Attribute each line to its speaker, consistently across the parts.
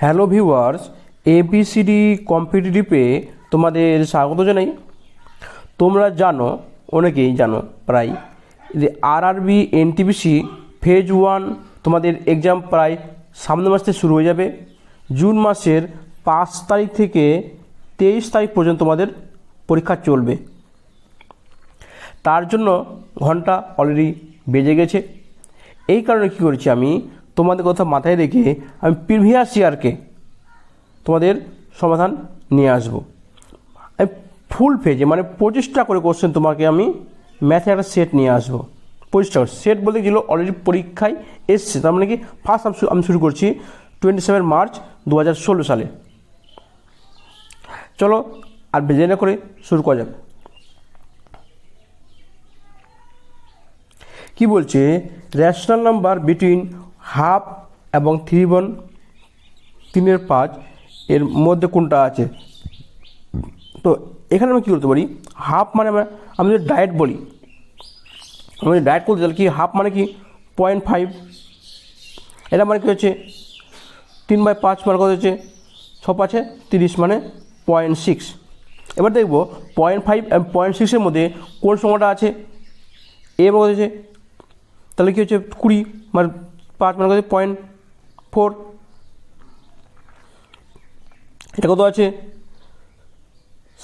Speaker 1: Hello viewers, ABCD কম্পিটিটিভে তোমাদের স্বাগত জানাই। তোমরা জানো, অনেকেই জানো প্রায়, যে আরআরবি এনটিপিসি ফেজ 1 তোমাদের এক্সাম প্রায় সামনের মাস থেকে শুরু হয়ে যাবে। জুন মাসের 5 তারিখ থেকে 23 তারিখ পর্যন্ত তোমাদের পরীক্ষা চলবে। তার জন্য ঘন্টা অলরেডি বেজে গেছে। এই কারণে কী করেছি, আমি তোমাদের কথা মাথায় রেখে আমি প্রিভিয়াস ইয়ারকে তোমাদের সমাধান নিয়ে আসবো। আমি ফুল পেজে মানে 25টা করে কোশ্চেন তোমাকে আমি ম্যাথে একটা সেট নিয়ে আসবো। 25টা সেট বলতে যেগুলো অলরেডি পরীক্ষায় এসছে, তার মানে কি ফার্স্ট আমি শুরু করছি 27 মার্চ 2016 সালে। চলো আর বেজে না করে শুরু করা যাবে। কি বলছে, রেশনাল নাম্বার বিটুইন হাফ এবং 3/5 এর মধ্যে কোনটা আছে। তো এখানে আমি কী করতে পারি, হাফ মানে আমি যদি ডায়েট বলি, আমি যদি ডায়েট করতে তাহলে কি হাফ মানে কি 0.5, এটা মানে কী হচ্ছে 3/5 মানে কত হচ্ছে 6×5 30 মানে 0.6। এবার দেখবো 0.5 এবং 0.6 এর মধ্যে কোন সংখ্যাটা আছে। এ মানে হচ্ছে তাহলে কী হচ্ছে 20 মানে 5 মানে হচ্ছে 0.4। এটা কত আছে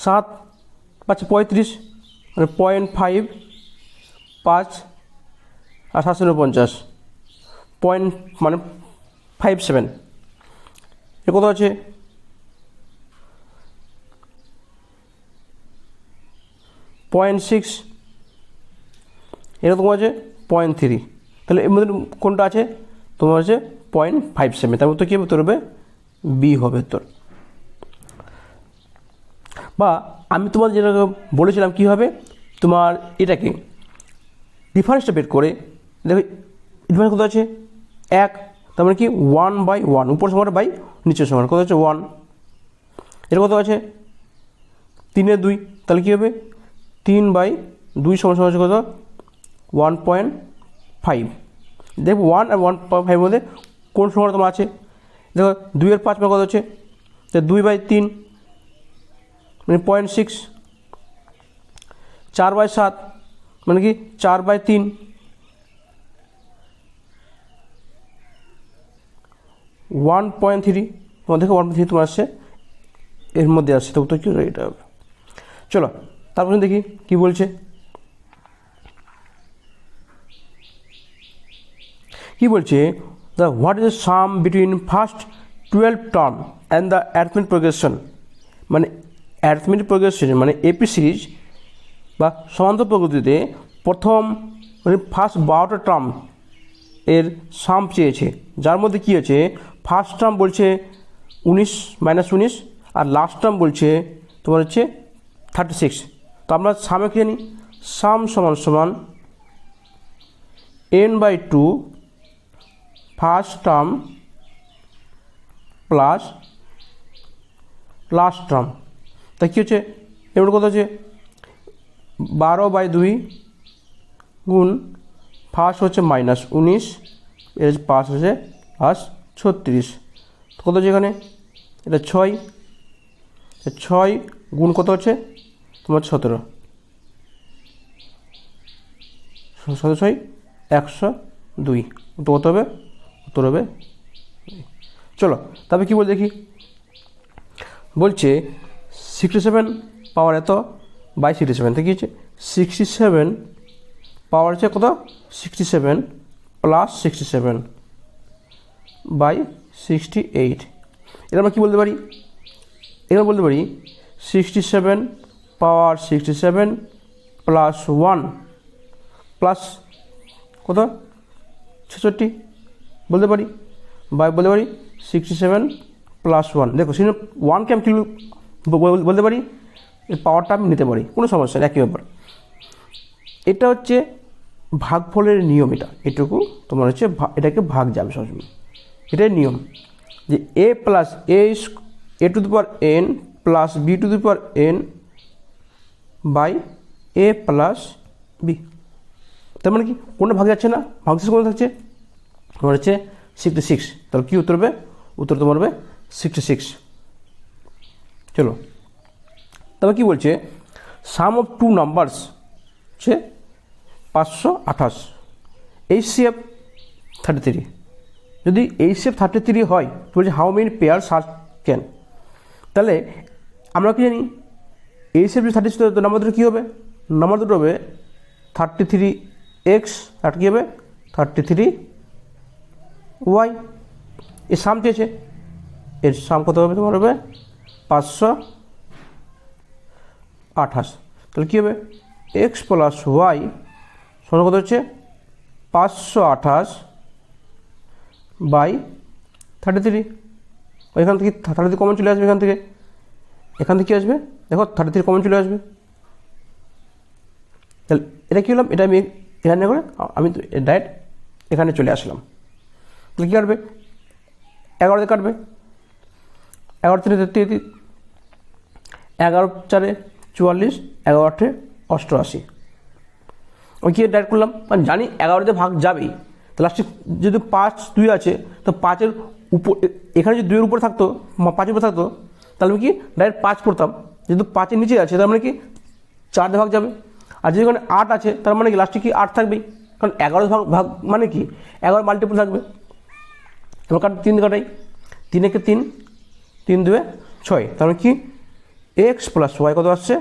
Speaker 1: 7×5 35 মানে 0.5, 5 আর 749 মানে 57। এটা কত আছে 0.6, এটা তোমার আছে 0.3। তাহলে এর মধ্যে কোনটা আছে তোমার আছে 0.57। তার মধ্যে কী হবে, তোর হবে বি হবে তোর। বা আমি তোমার যেটা বলেছিলাম কী হবে, তোমার এটাকে ডিফারেন্সটা বের করে দেখো ডিফারেন্স কত আছে 1, তার মানে কি 1/1, উপর সংখ্যাটা বাই নিচের সংখ্যাটা কত আছে 1। এটা কত আছে 3/2, তাহলে কী হবে 3/2 সমান আছে কত 1.5। দেখো 1 আর 1.5 মধ্যে কোন সংখ্যাটা তোমার আছে। দেখো 2/5 মানে কত হচ্ছে 2/3 মানে 0.6, 4/7 মানে কি 4/3, 1.3 তোমার দেখো 1.3 তোমার আসছে, এর মধ্যে আসছে, তো কি এটা হবে। চলো তারপরে দেখি কি বলছে। কি বলছে, the what is the some between first 12 term and the arithmetic progression. মানে অ্যারিথমেটিক প্রোগ্রেশন মানে এপি সিরিজ বা সমান্তর প্রগতিতে প্রথম মানে ফার্স্ট 12টা টার্ম এর সাম চেয়েছে, যার মধ্যে কী আছে ফার্স্ট টার্ম বলছে 19 আর লাস্ট টার্ম বলছে তোমার হচ্ছে 36। তো আমরা সামে কি জানি, সাম সমান n/2 first term plus last term. তা কী হচ্ছে এবার কত আছে 12/2 গুণ ফার্স্ট হচ্ছে -19, এর পাস হচ্ছে প্লাস 36, কত হচ্ছে এখানে এটা 6 গুণ কত হচ্ছে তোমার 17, 6 102, তো কত হবে উত্তর হবে। চলো তবে কী বল দেখি, বলছে 67 পাওয়ার এত বাই 67, তো কী হচ্ছে 67 পাওয়ার হচ্ছে কত 67 প্লাস 67 বাই 68। এটা আমরা কী বলতে পারি, এবার বলতে পারি 67 পাওয়ার 67 প্লাস 1 প্লাস কত 66 বলতে পারি, বাই বলতে পারি 67 প্লাস 1। দেখো 1কে আমি কি বলতে পারি, এর পাওয়ারটা আমি নিতে পারি, কোনো সমস্যা নেই, একই ব্যাপার। এটা হচ্ছে ভাগফলের নিয়ম, এটুকু তোমার হচ্ছে এটাকে ভাগ যাবে সবসময়, এটাই নিয়ম যে a plus a⁴n plus b⁴n by a plus b। তার মানে কি কোনটা ভাগ যাচ্ছে না, ভাগশেষ কোনটা থাকছে তোমার হচ্ছে 66। তাহলে কী উত্তর হবে, উত্তর তোমার হবে 66। চলো তবে কি বলছে, সাম অফ টু নাম্বারস হচ্ছে 528, HCF 33। যদি HCF 33 হয় তো বলছে how many pair are can, তাহলে আমরা কি জানি HCF যদি 33 তো নাম্বার দুটো কী হবে, নাম্বার দুটো হবে 33x আর কী হবে 33y। এর সাম চেয়েছে, এর সাম কত হবে তোমার হবে 528। তাহলে কী হবে x প্লাস ওয়াই সমান কত হচ্ছে 528 বাই 33। এখান থেকে 33 কমন চলে আসবে, এখান থেকে কী আসবে দেখো 33 কমন চলে আসবে। তাহলে এটা কী হলাম, এটা আমি এখানে করে আমি ডাইরেক্ট এখানে চলে আসলাম। তাহলে কী কাটবে 11 দিয়ে কাটবে, 11 3 33, 11 4 44, 11 8 88। আমি কী ডাইরেক্ট করলাম, মানে জানি 11 দিয়ে ভাগ যাবেই। তো লাস্টে যদি 5 2 আছে তো 5-এর উপর, এখানে যদি 2-এর উপর থাকতো 5-এর উপর থাকতো তাহলে আমি কি ডাইরেক্ট 5 করতাম, যেহেতু 5-এর নিচে আছে তার মানে কি 4 দিয়ে ভাগ যাবে। আর যদি ওখানে 8 আছে তার মানে কি লাস্টে কি 8 থাকবেই, কারণ 11 ভাগ মানে কি 11 মাল্টিপল থাকবে। এবার 3 দিয়ে কাটাই, 3 একে 3, 3 2 6, তার মানে কি এক্স প্লাস ওয়াই কত আসছে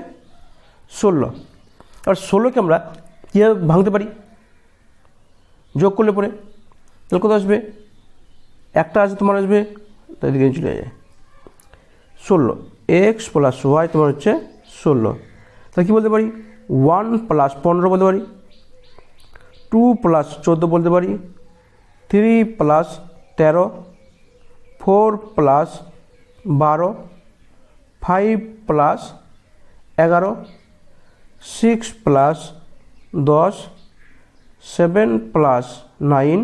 Speaker 1: 16। এবার 16কে আমরা কীভাবে ভাঙতে পারি, যোগ করলে পরে তাহলে কত আসবে, একটা আছে তোমার আসবে তার দিকে চলে যায় 16, এক্স প্লাস ওয়াই তোমার হচ্ছে 16। তাহলে কী বলতে পারি 1 প্লাস 15 বলতে পারি, 2 প্লাস 14 বলতে পারি, 3 plus 13, 4 plus 12, 5 plus 11, 6 plus 10, 7 plus 9,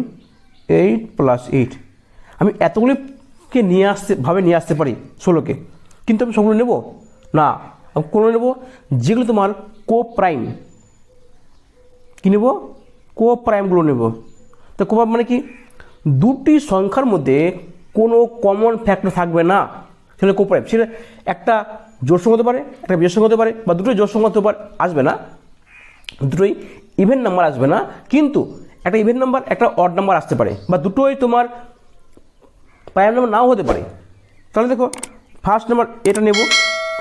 Speaker 1: 8 plus 8। আমি এতগুলিকে নিয়ে আসতে পারি 16কে, কিন্তু আমি সবগুলো নেব না, আমি কোনো নেব যেগুলো তোমার কো প্রাইম, কী নেব কো প্রাইমগুলো নেব। তো কো প্রাইম মানে কি, দুটি সংখ্যার মধ্যে কোনো কমন ফ্যাক্টর থাকবে না, সেটা কো প্রাইম। সেটা একটা জোড় সংখ্যা হতে পারে, একটা বিজোড় সংখ্যা হতে পারে, বা দুটোই জোড় সংখ্যা হতে পারে, আসবে না দুটোই ইভেন নাম্বার আসবে না, কিন্তু একটা ইভেন নাম্বার একটা অড নাম্বার আসতে পারে, বা দুটোই তোমার প্রাইম নাম্বার নাও হতে পারে। তাহলে দেখো ফার্স্ট নাম্বার এটা নেব,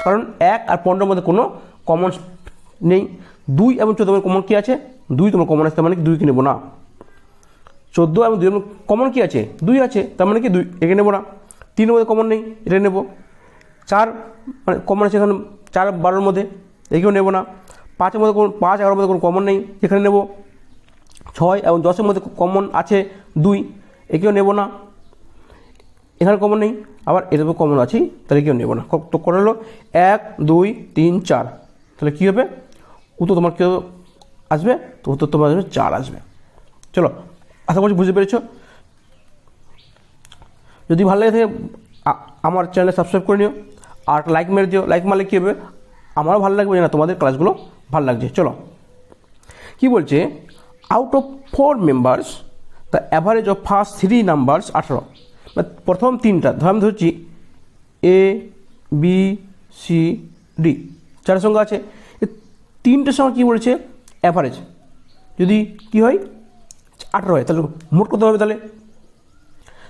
Speaker 1: কারণ 1 আর 15 মধ্যে কোনো কমন নেই। 2 এবং 14 কমন কী আছে, 2 তোমার কমন আসতে মানে কি 2 কে নেবো না। 14 এবং 2 কমন কী আছে 2 আছে, তার মানে কি 2 একে নেবো না। 3 মধ্যে কমন নেই, এটা নেব। 4 মানে কমন আছে এখানে 4 12 মধ্যে, একেও নেব না। 5 মধ্যে 5 11 মধ্যে কোনো কমন নেই, এখানে নেব। 6 এবং 10 মধ্যে কমন আছে 2, একেও নেব না, এখানে কমন নেই। আবার এটাতে কমন আছেই, তাহলে কেউ নেব না। তো করে হলো 1 2 3 4, তাহলে কী হবে উত্তর তোমার কেউ আসবে, তো উত্তর তোমার আসবে 4 আসবে। চলো আশা করছি বুঝতে পেরেছ। যদি ভালো লাগে থাকে আমার চ্যানেলে সাবস্ক্রাইব করে নিও, আর লাইক মেরে দিও। লাইক মারলে কী হবে, আমারও ভালো লাগবে না তোমাদের ক্লাসগুলো ভালো লাগছে। চলো কি বলছে, out of 4 members the average of first 3 numbers 18। প্রথম 3টা ধর আমি ধরছি এ বি সি ডি, 4 সংখ্যা আছে, এই 3টের সঙ্গে কী বলেছে অ্যাভারেজ যদি কী হয় 18 হয়, তাহলে মোট কত হবে,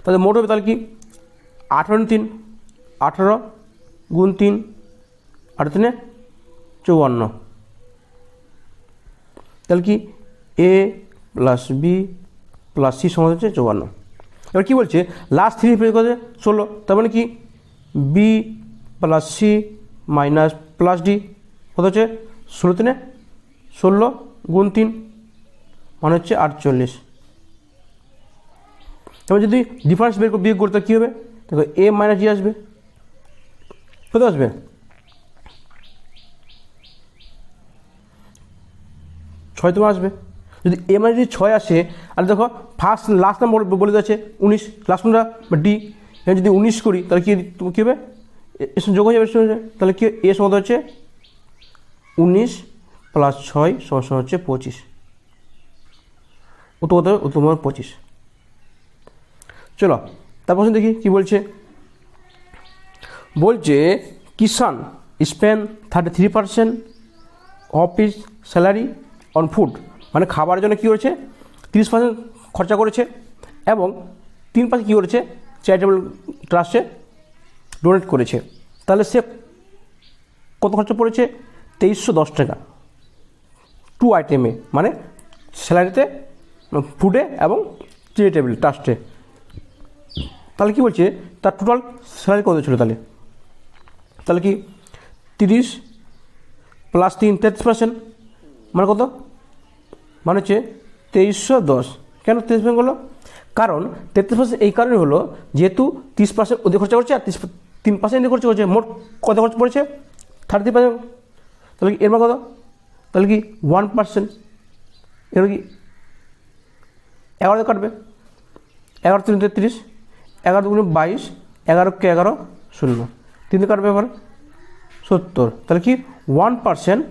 Speaker 1: তাহলে মোট হবে তাহলে কি 18 3 18 গুণ 3 8 3 54, তাহলে কি এ প্লাস বি প্লাস সি সমান হচ্ছে 54। এবার কী বলছে লাস্ট 3 পেয়ে কত 16, তার মানে কি B plus C minus plus D কত হচ্ছে 16 3 16 গুণ 3 মানে হচ্ছে 48। এবার যদি ডিফারেন্স বিয়োগ করতে কী হবে, দেখো এ মাইনাস জি আসবে, কত আসবে 6 তোমার আসবে। যদি এ মাইনাস যদি 6 আসে, আর দেখো ফার্স্ট লাস্ট নাম্বার বলে দিয়েছে 19, লাস্ট নাম্বার বা ডি, এখানে যদি 19 করি তাহলে কী হবে এর সঙ্গে যোগ হয়ে যাবে, তাহলে কি এ সমান হচ্ছে 19 প্লাস 6 সমান হচ্ছে 25, ও তো কত হবে তোমার 25। চলো তারপর দেখি কী বলছে, বলছে Kishan spend 33% of his salary on food, মানে খাবারের জন্য কী করেছে 30% খরচা করেছে এবং 3% কী করেছে চ্যারিটেবল ট্রাস্টে ডোনেট করেছে। তাহলে সে কত খরচা পড়েছে 2310 টাকা 2 আইটেমে, মানে স্যালারিতে, ফুডে এবং চ্যারিটেবল ট্রাস্টে। তাহলে কী বলছে তার টোটাল স্যালারি কত ছিল, তাহলে কি 30 + 3 33%, মানে কত, মানে হচ্ছে 2310। কেন 23% হলো? কারণ 33% এই কারণে হলো যেহেতু 30% ওদের খরচা করছে আর 3% এদের খরচা করছে, মোট কত খরচ পড়েছে 30%। তাহলে কি এর মানে কত, তাহলে কি 1%, এর কি 11 কাটবে, 11 × 3 = 33, 11 × 2 = 22, 11 × 11 0, 3 কাটবে এবার 70। তাহলে কি 1%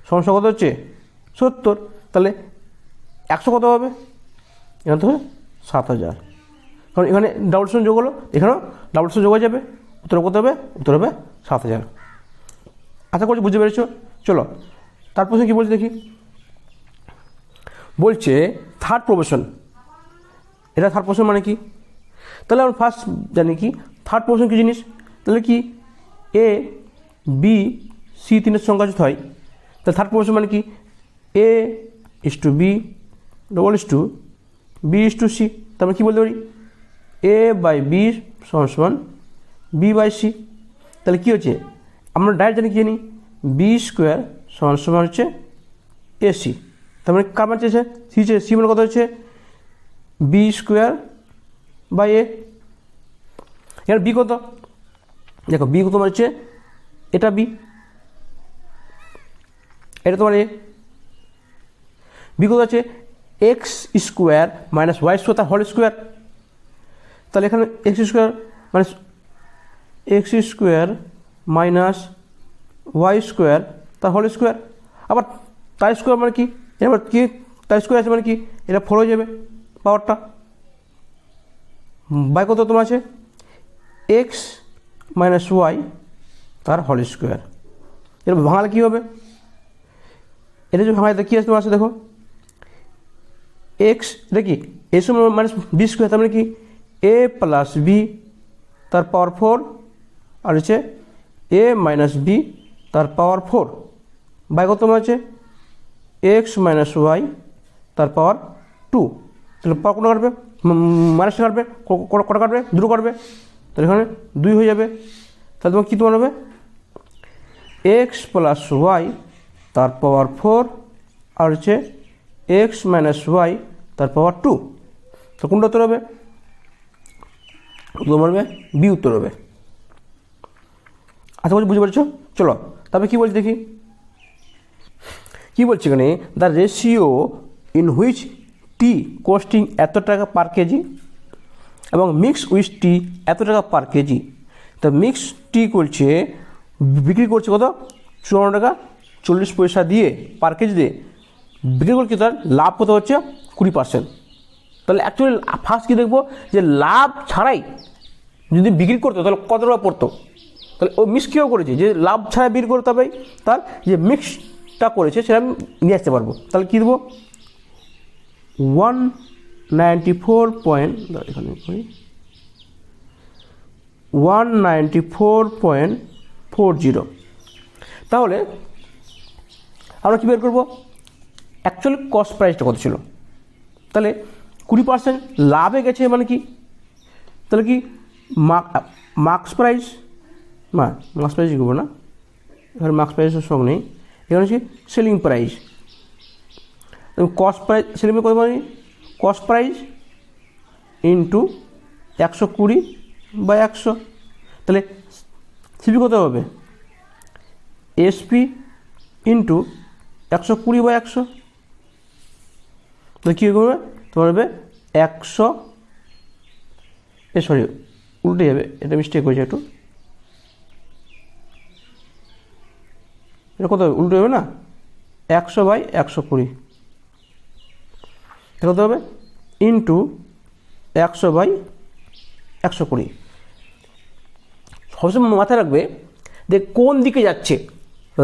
Speaker 1: সমস্যা কত হচ্ছে 70। তাহলে 100 কত হবে, এখানে তো 7000, কারণ এখানে ডাবল শূন্য যোগ হলো, এখানেও ডাবল শূন্য যোগ হয়ে যাবে, উত্তর কত হবে, উত্তর হবে 7000। আশা করছি বুঝতে পেরেছো। চলো তার প্রশ্ন কী বলছে দেখি। বলছে থার্ড প্রফেশন, এটা থার্ড প্রফেশন মানে কি? তাহলে আমরা ফার্স্ট জানি কি থার্ড প্রফেশন কী জিনিস। তাহলে কি এ বি সি 3-এর সংখ্যা যদি হয়, তাহলে থার্ড প্রফেশন মানে কি A = B = B = C। তার মানে কী বলতে পারি A/B = B/C। তাহলে কী হচ্ছে আমরা ডাইরেক্ট জানি কি জানি B² হচ্ছে AC। তার মানে কার মান চেয়েছে সি মানে কত হচ্ছে B²/A। এবার বি কত, দেখো বি কত হচ্ছে এটা বি, এটা তোমার এ। বি কত আছে x² - y² তার হোল স্কোয়ার। তাহলে এখানে x² - y² তার হোল স্কোয়ার। আবার তার স্কোয়ার মানে কি, এবার কি তার স্কোয়ার আছে মানে কি এটা 4 হয়ে যাবে পাওয়ারটা। বাই কত তোমার আছে x - y তার হোল স্কোয়ার। এটা ভাঙালে কী হবে, এটা যদি ভাঙালে কী আছে তোমার আছে দেখো এক্স, এটা কি a² - b², তার মানে কি a + b তার পাওয়ার 4 আর হচ্ছে a - b তার পাওয়ার 4 বাই কত তোমার আছে x - y তার পাওয়ার 2। তাহলে পাওয়ার কোনটা কাটবে, মাইনাসটা কাটবে, কটা কাটবে 2 কাটবে, তাহলে এখানে 2 হয়ে যাবে। তাহলে তোমার কী তোমার হবে x + y তার পাওয়ার 4 আর হচ্ছে x - y তার পাওয়ার 2। তো কোনটা উত্তর হবে, উত্তর হবে বি উত্তর হবে। আশা করছি বুঝতে পারছো। চলো তবে কী বলছি দেখি, কী বলছে এখানে the ratio in which T costing এত টাকা পার কেজি এবং মিক্স উইথ টি এত টাকা পার কেজি। তো মিক্স টি করছে বিক্রি করছে কত 54 টাকা 40 পয়সা দিয়ে পার কেজি দিয়ে বিক্রি করছে, তার লাভ কত হচ্ছে 20%। তাহলে অ্যাকচুয়ালি ফার্স্ট কী দেখবো যে লাভ ছাড়াই যদি বিক্রি করতো তাহলে কত টাকা পড়তো। তাহলে ও মিক্স কীও করেছে যে লাভ ছাড়া বিক্রি করতে হবে, তার যে মিক্সটা করেছে সেটা আমি নিয়ে আসতে পারবো। তাহলে কী দেবো 194.40। তাহলে আমরা কী বের করবো অ্যাকচুয়ালি কস্ট প্রাইসটা কত ছিল। তাহলে 20% লাভে গেছে মানে কি, তাহলে কি মার্কস প্রাইস করবো না, এখানে মার্কস প্রাইসের সঙ্গে নেই, এখানে হচ্ছে selling price. Cost price selling কত মানে কস্ট প্রাইস ইন্টু 120/100। তাহলে সিপি কত হবে এসপি ইন্টু 120/100। তাহলে কী করবে তোমার হবে 100, সরি উল্টে যাবে, এটা মিস্টেক হয়েছে একটু, এটা কত হবে উল্টে হবে না 100/120 কত হবে ইন্টু 100/120। সবসময় মাথায় রাখবে যে কোন দিকে যাচ্ছে,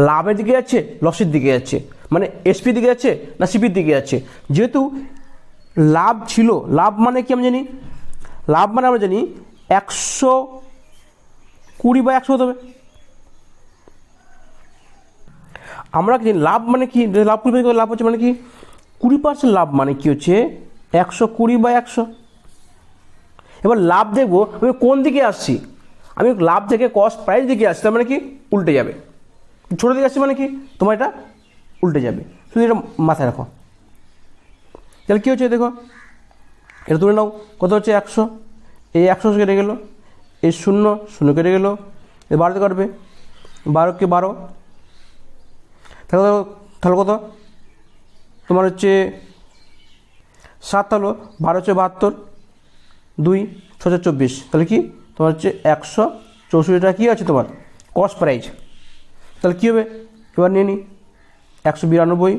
Speaker 1: লাভের দিকে যাচ্ছে, লসের দিকে যাচ্ছে, মানে এসপি দিকে যাচ্ছে না সিপির দিকে যাচ্ছে। যেহেতু লাভ ছিল, লাভ মানে কি আমি জানি, লাভ মানে আমরা জানি 120/100 হতে হবে। আমরা কি লাভ মানে কি, লাভ 20% লাভ হচ্ছে মানে কি 20% লাভ মানে কি হচ্ছে 120/100। এবার লাভ দেখবো আমি কোন দিকে আসছি, আমি লাভ থেকে কস্ট প্রাইস দিকে আসছি, তার মানে কি উল্টে যাবে। ছোটো দিকে আসছি মানে কি তোমার এটা উল্টে যাবে, শুধু এটা মাথায় রাখো। তাহলে কী হচ্ছে দেখো, এটা তুলে নাও, কত হচ্ছে 100, এই 100 কেটে গেলো, এই 0 কেটে গেলো, এই 12 কাটবে, 12 কে 12, তাহলে কত তোমার হচ্ছে 7 হলো, 12 হচ্ছে 72, 2 6 24, তাহলে কি তোমার হচ্ছে 164 টাকা কী আছে তোমার কস্ট প্রাইস। তাহলে কী হবে, এবার নিয়ে নিই 192,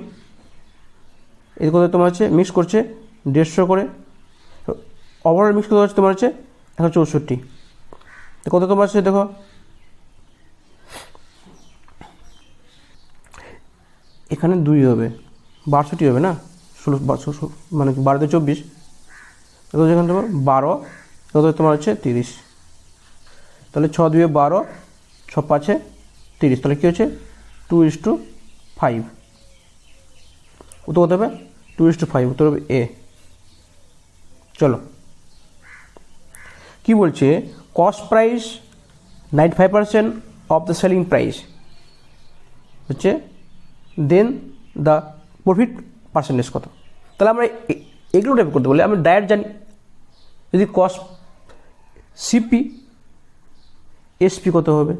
Speaker 1: এই কথা তোমার হচ্ছে মিক্স করছে 150 করে, ওভারঅল মিক্স করতে হচ্ছে তোমার হচ্ছে 164, কত তোমার হচ্ছে দেখো, এখানে 2 হবে, 62 হবে না, 16 মানে 12 × 24, এখানে তোমার 12, কত তোমার হচ্ছে 30, তাহলে 6 2 12, 6 5 30, তাহলে কী হচ্ছে 2:5, উত্তর কত হবে 2:5, উত্তর হবে এ। চলো কি বলছে, cost price 95% of the selling price হচ্ছে, দেন দ্য প্রফিট পার্সেন্টেজ কত। তাহলে আমরা এগুলো টাইপ করতে বলে আমি ডাইরেক্ট জানি, যদি কস্ট সিপি এসপি কত হবে,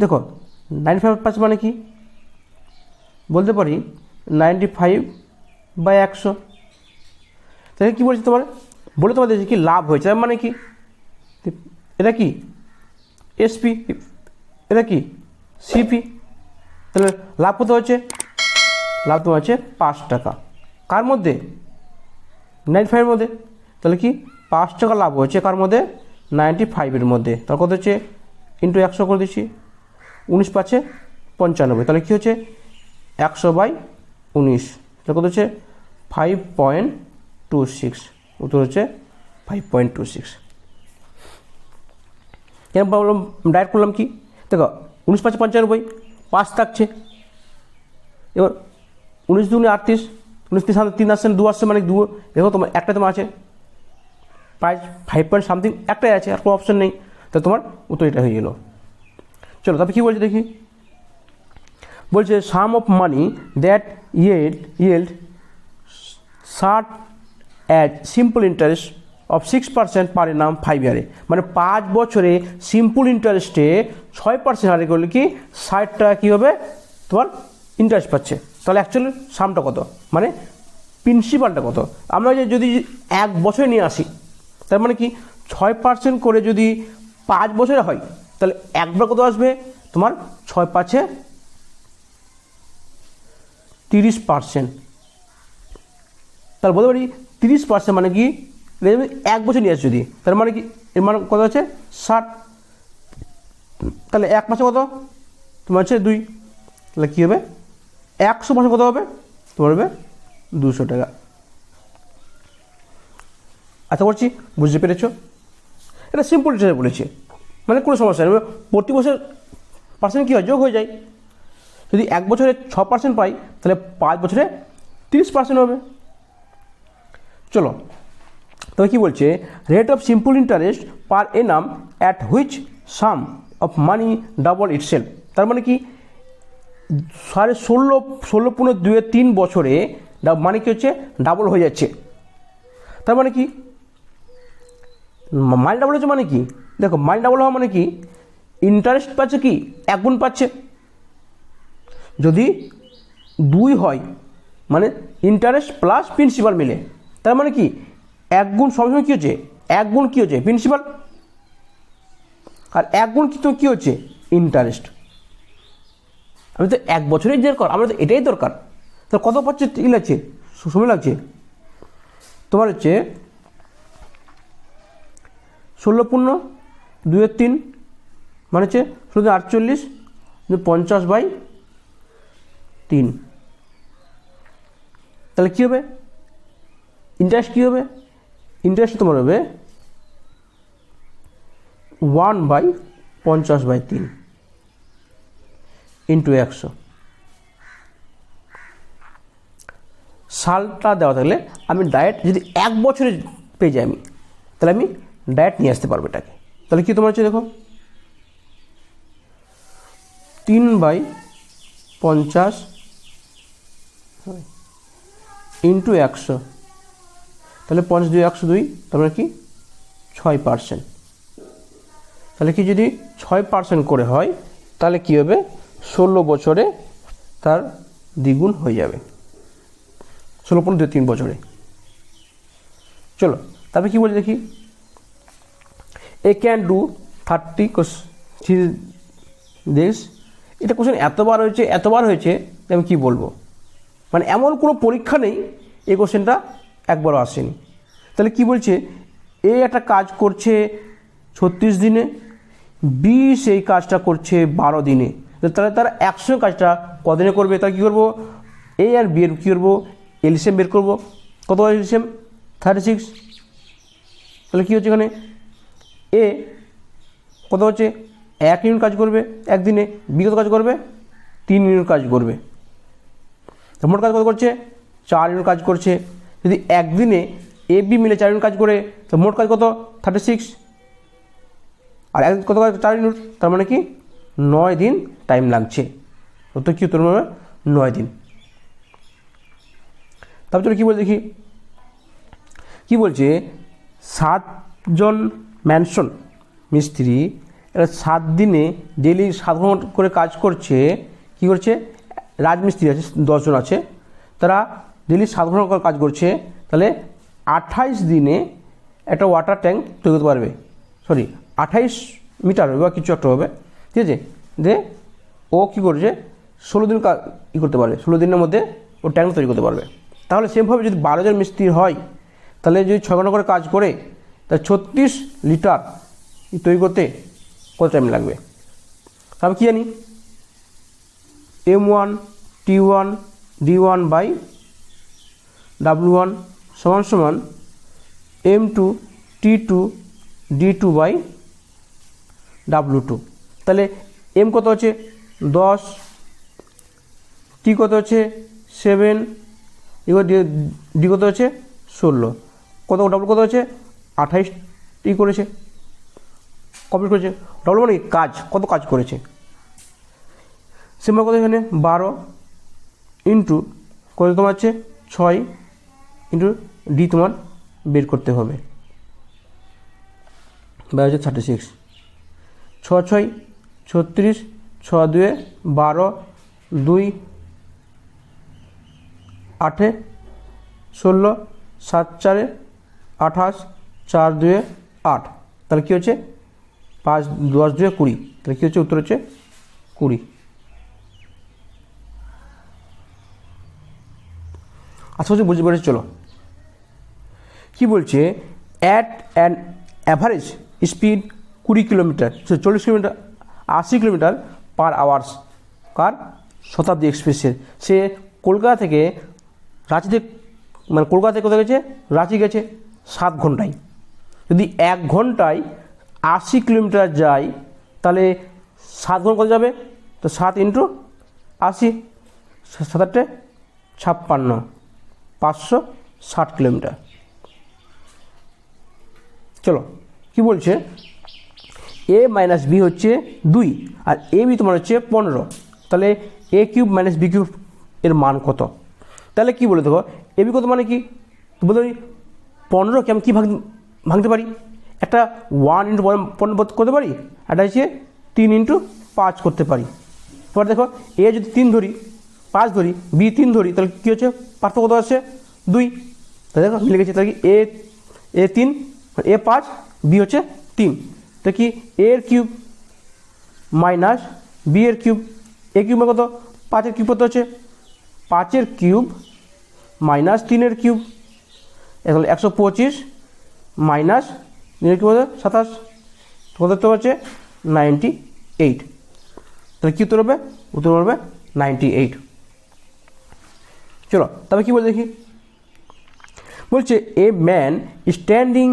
Speaker 1: দেখো 95% মানে কি বলতে পারি 95/100। তাহলে কী বলছি তোমার, বলে তোমাদের কি লাভ হয়েছে, মানে কি এটা কি এসপি, এটা কি সিপি, তাহলে লাভ কত হচ্ছে, লাভ তোমার হচ্ছে 5 টাকা, কার মধ্যে 95-এর মধ্যে, তাহলে কি 5 টাকা লাভ হচ্ছে কার মধ্যে 95-এর মধ্যে, তাহলে কত হচ্ছে ইন্টু 100 করে দিচ্ছি, 19 5 95, তাহলে কী হচ্ছে 100/19, তাহলে কত হচ্ছে 5.26, উত্তর হচ্ছে 5.26। কেন বললাম ডাইরেক্ট করলাম কি, দেখো 19 5 95, 5 থাকছে, এবার 19 2 38, 19 সামনে 3 আসছে, 2 আসছে মানে 2, দেখো তোমার একটা তোমার আছে প্রাইস 5 একটাই আছে, আর কোনো অপশন নেই, তো তোমার উত্তর এটা হয়ে গেল। চলো তারপরে কী বলছে দেখি, বলছে sum of money that yield সার্ট at simple interest of 6% per annum 5 ইয়ারে, মানে 5 বছরে সিম্পল ইন্টারেস্টে 6% হারে করলে কি 60 টাকা কী হবে তোমার ইন্টারেস্ট পাচ্ছে। তাহলে অ্যাকচুয়ালি সামটা কত, মানে প্রিন্সিপালটা কত, আমরা যদি 1 বছরে নিয়ে আসি, তার মানে কি 6% করে যদি 5 বছরে হয়, তাহলে একবার কত আসবে তোমার 6 5 30%, তাহলে বলতে পারি 30% মানে কি 1 বছর নিয়ে আসে যদি, তার মানে কি এর মানে কত আছে 60, তাহলে 1 মাসে কত তোমার হচ্ছে 2, তাহলে কী হবে 100 মাসে কত হবে তোমার হবে 200 টাকা। আশা করছি বুঝতে পেরেছ, এটা সিম্পল হিসেবে বলেছে, মানে কোনো সমস্যা নেই, প্রতি বছর পার্সেন্ট কী হয় যোগ হয়ে যায়, যদি 1 বছরে 6% পাই তাহলে 5 বছরে 30% হবে। চলো তবে কী বলছে, rate of simple interest per annum at which some of money double itself, তার মানে কি 16.5 বছরে মানে কি হচ্ছে ডাবল হয়ে যাচ্ছে, তার মানে কি মানি ডাবল হচ্ছে মানে কি, দেখো মানি ডাবল হওয়া মানে কি ইন্টারেস্ট পাচ্ছে কি 1 গুণ পাচ্ছে, যদি 2 হয় মানে ইন্টারেস্ট প্লাস প্রিন্সিপাল মিলে, তার মানে কি 1 গুণ সবসময় কী হচ্ছে 1 গুণ কী হচ্ছে প্রিন্সিপাল, আর 1 গুণ কী হচ্ছে ইন্টারেস্ট। আমি তো 1 বছরেই দরকার, আমরা তো এটাই দরকার, তো কত পাচ্ছে ই লাগছে সময় লাগছে তোমার হচ্ছে 16 পূর্ণ 2/3 মানে হচ্ছে 48, 50/3। তাহলে কী হবে ইন্টারেস্ট, কী হবে ইন্টারেস্ট তোমার হবে 1/50/3 ইন্টু 100। সালটা দেওয়া থাকলে আমি ডাইরেক্ট যদি 1 বছরে পেয়ে যাই আমি, তাহলে আমি ডাইরেক্ট নিয়ে আসতে পারবো এটাকে। তাহলে কি তোমার হচ্ছে দেখো 3/50 ইন্টু 100, তাহলে 5 2 102, তারপরে কি 6%। তাহলে কি যদি 6% করে হয় তাহলে কি হবে 16 বছরে তার দ্বিগুণ হয়ে যাবে, 16.3 বছরে। চলো তারপরে কি বলে দেখি, এ ক্যান ডু 30 দিস। এটা কোশ্চেন এতবার হয়েছে আমি কি বলবো, মানে এমন কোনো পরীক্ষা নেই এই কোশ্চেনটা একবারও আসেনি। তাহলে কি বলছে, এ একটা কাজ করছে 36 দিনে, বি সেই কাজটা করছে 12 দিনে, তাহলে তারা একসঙ্গে কাজটা কদিনে করবে? তাহলে কী করবো, এ আর বি এর কী করবো এলসিএম বের করবো। কত এলসিএম 36। তাহলে কী হচ্ছে এখানে এ কত হচ্ছে 1 ইউনিট কাজ করবে একদিনে, বি কত কাজ করবে 3 ইউনিট কাজ করবে। মোট কাজ কত করছে 4 ইউনিট কাজ করছে। যদি একদিনে এ বি মিলে 4 ইউনিট কাজ করে তো মোট কাজ কত 36, আর একদিন কত কাজ 4 ইউনিট, তার মানে কি 9 দিন টাইম লাগছে। তো কি উত্তর হবে 9 দিন। তারপর চলো কী বলে দেখি, কি বলছে 7 জন ম্যানশন মিস্ত্রি এরা 7 দিনে ডেলি 7 ঘন্টা করে কাজ করছে। কি করছে, রাজমিস্ত্রি আছে 10 জন আছে, তারা ডেলি 7 ঘন্টা করে কাজ করছে। তাহলে 28 দিনে একটা ওয়াটার ট্যাঙ্ক তৈরি করতে পারবে, 28 মিটার বা কিছু একটা হবে, ঠিক আছে। যে ও কী করছে 16 দিন কাজ করতে পারবে, 16 দিনের মধ্যে ও ট্যাঙ্ক তৈরি করতে পারবে। তাহলে সেমভাবে যদি 12 জন মিস্ত্রি হয় তাহলে যদি 6 ঘন্টা করে কাজ করে তাহলে 36 লিটার তৈরি করতে কত টাইম লাগবে? তাহলে কী জানি M1 T1 D1/W1 সমান M2 T2 D2/W2। তাহলে M কত হচ্ছে 10, T কত হচ্ছে 7, এবার ডি কত হচ্ছে 16, কত ডাবল কত হচ্ছে 28 টি করেছে, কমপ্লিট করেছে। ডাবল মানে কাজ, কত কাজ করেছে। সিম্বল কত এখানে 12 ইন্টু কত তোমার হচ্ছে 6 ইন্টু ডি তোমার বের করতে হবে, বা হচ্ছে 36, 6 6 36, 6 2 12, 2 8 16, 7 4 28, 4 2 8। তাহলে কী হচ্ছে 5 10 2 20, তাহলে কী হচ্ছে উত্তর হচ্ছে 20। আচ্ছা হচ্ছে বুঝতে পেরেছি। চলো কি বলছে, at an average speed 20 kilometre 40 kilometre 80 kilometre per hours car Shatabdi এক্সপ্রেসের, সে কলকাতা থেকে রাঁচিতে, মানে কলকাতা থেকে কোথায় গেছে রাঁচি গেছে 7 ঘন্টায়। যদি 1 ঘন্টায় 80 কিলোমিটার যায় তাহলে 7 ঘন্টা কত যাবে, তো 7 ইন্টু 80, 7 8 56, 560 কিলোমিটার। চলো কি বলছে, এ মাইনাস বি হচ্ছে 2 আর এ বি তোমার হচ্ছে 15, তাহলে এ কিউব মাইনাস বি কিউব এর মান কত? তাহলে কি বলে দেখো এ বি কত মানে কি বলতে পারি 15কে আমি কী ভাঙতে পারি, একটা 1 ইন্টু 15 করতে পারি, একটা হচ্ছে 3 ইন্টু 5 করতে পারি। এবার দেখো এ যদি 3 ধরি 5 ধরি, বি 3 ধরি, তাহলে কী হচ্ছে পার্থক্য কত আসছে 2, তাহলে দেখো মিলে গেছে। তাহলে কি এ 3 এ 5 বি হচ্ছে 3, তো কি এর কিউব মাইনাস বি এর কিউব, এ কিউব কত 5 কিউব কত হচ্ছে 5 কিউব মাইনাস 3 কিউব, তাহলে 125 মাইনাস কী বলছে 27, কত উত্তর হচ্ছে 98। তাহলে কী উত্তর হবে? উত্তর হবে 98। চলো তবে কী বলে দেখি, বলছে a man standing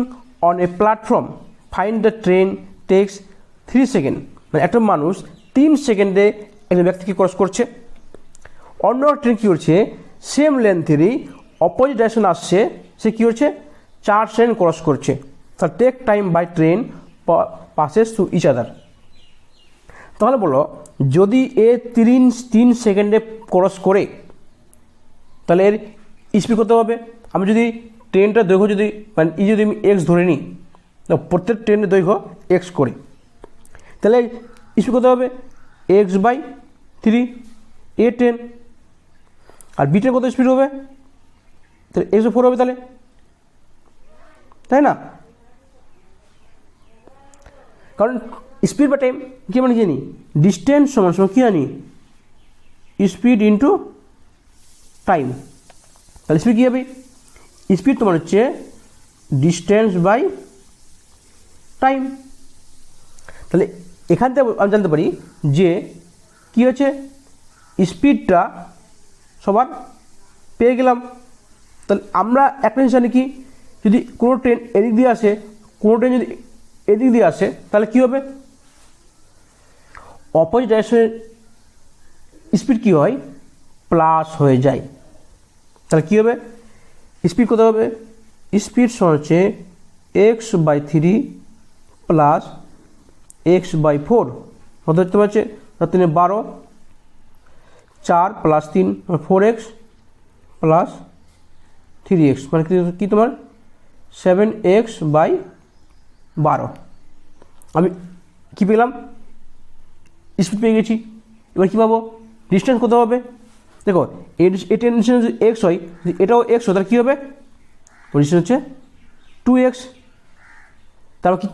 Speaker 1: on a platform find the train takes 3 second, মানে একটা মানুষ 3 সেকেন্ডে একজন ব্যক্তিকে ক্রস করছে। অন্য ট্রেন কী করছে, সেম লেন্থেরই অপোজিট ডাইরেকশন আসছে, সে কী করছে 4 সেকেন্ড ক্রস করছে। তাহলে take time by train passes to each other. তাহলে বলো যদি এ 3 সেকেন্ডে ক্রস করে তাহলে এর স্পিড কত হবে? আমি যদি ট্রেনটার দৈর্ঘ্য যদি মানে যদি আমি এক্স ধরে নিই, প্রত্যেক ট্রেনের দৈর্ঘ্য এক্স করে, তাহলে স্পিড কত হবে? x/3 এ ট্রেন। আর বি ট্রেন কত স্পিড হবে? তাহলে x/4 হবে, তাহলে তাই না? কারণ স্পিড বা টাইম কী মানে জানি, ডিস্টেন্স সমান সমান কী জানি, স্পিড ইন্টু টাইম। তাহলে স্পিড কী হবে? স্পিড তোমার হচ্ছে ডিস্টেন্স বাই টাইম। তাহলে এখান থেকে আমি জানতে পারি যে কী হচ্ছে, স্পিডটা সবার পেয়ে গেলাম। তাহলে আমরা একটা জিনিস জানি কি, যদি কোনো ট্রেন এদিক দিয়ে আসে, কোনো ট্রেন যদি এদিক দিয়ে আসে, তাহলে কী হবে? অপোজিট ডাইরেকশনের স্পিড কী হয়? প্লাস হয়ে যায়। তাহলে কী হবে? স্পিড কত হবে? স্পিড সমান হচ্ছে x/3 প্লাস x/4, কত হতে পারছে? 3 12, 4 + 3 4x প্লাস 3x, মানে কি তোমার 7x/12। আমি কী পেলাম? স্পিড পেয়ে গেছি। এবার কী পাবো? ডিস্টেন্স কত হবে? দেখো এটা ডিস্টেন্স যদি এক্স হয়, এটাও এক্স হয়, তাহলে কী হবে? ডিস্টেন্স হচ্ছে 2x। তারপর কি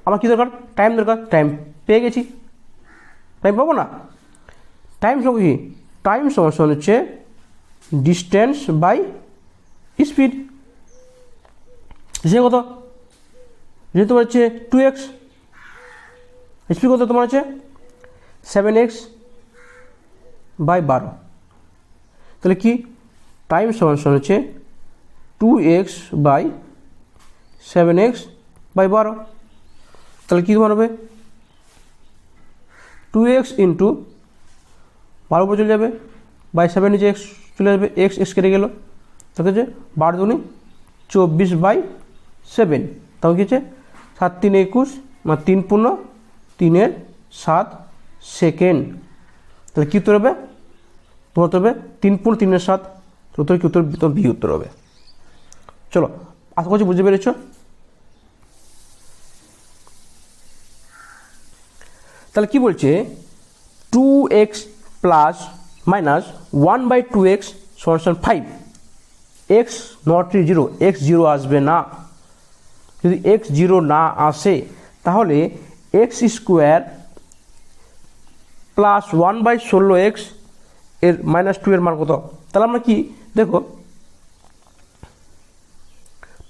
Speaker 1: আমার কী দরকার? টাইম দরকার। টাইম পেয়ে গেছি, টাইম পাবো না? টাইম সঙ্গে কি? টাইম সমান হচ্ছে ডিস্টেন্স বাই স্পিড। সে কত? যেহেতু তোমার হচ্ছে 2x, স্পিড কত তোমার হচ্ছে 7x/12। তাহলে কি টাইম সমান হচ্ছে 2x/7x/12। তাহলে কী তোমার হবে? 2x ইন্টু 12 উপরে চলে যাবে, বাই 7 নিচে x চলে যাবে, x কেটে গেল, তাহলে হচ্ছে 12 দুগুণে 24/7। তাহলে কী হচ্ছে 7 3 21, মানে 3 পূর্ণ 3 7 সেকেন্ড। তাহলে কী উত্তর হবে? তোমার উত্তর হবে 3 পূর্ণ 3 7। উত্তর কি? উত্তর তোমার বি উত্তর হবে। চলো আশা করছি বুঝতে পেরেছ। তাহলে কি বলছে, 2x প্লাস মাইনাস 1/2x সমান 5, x নট 0, x 0 আসবে না। যদি x 0 না আসে তাহলে x² প্লাস 1/16x এর -2 এর মান কত? তাহলে আমরা কি দেখো,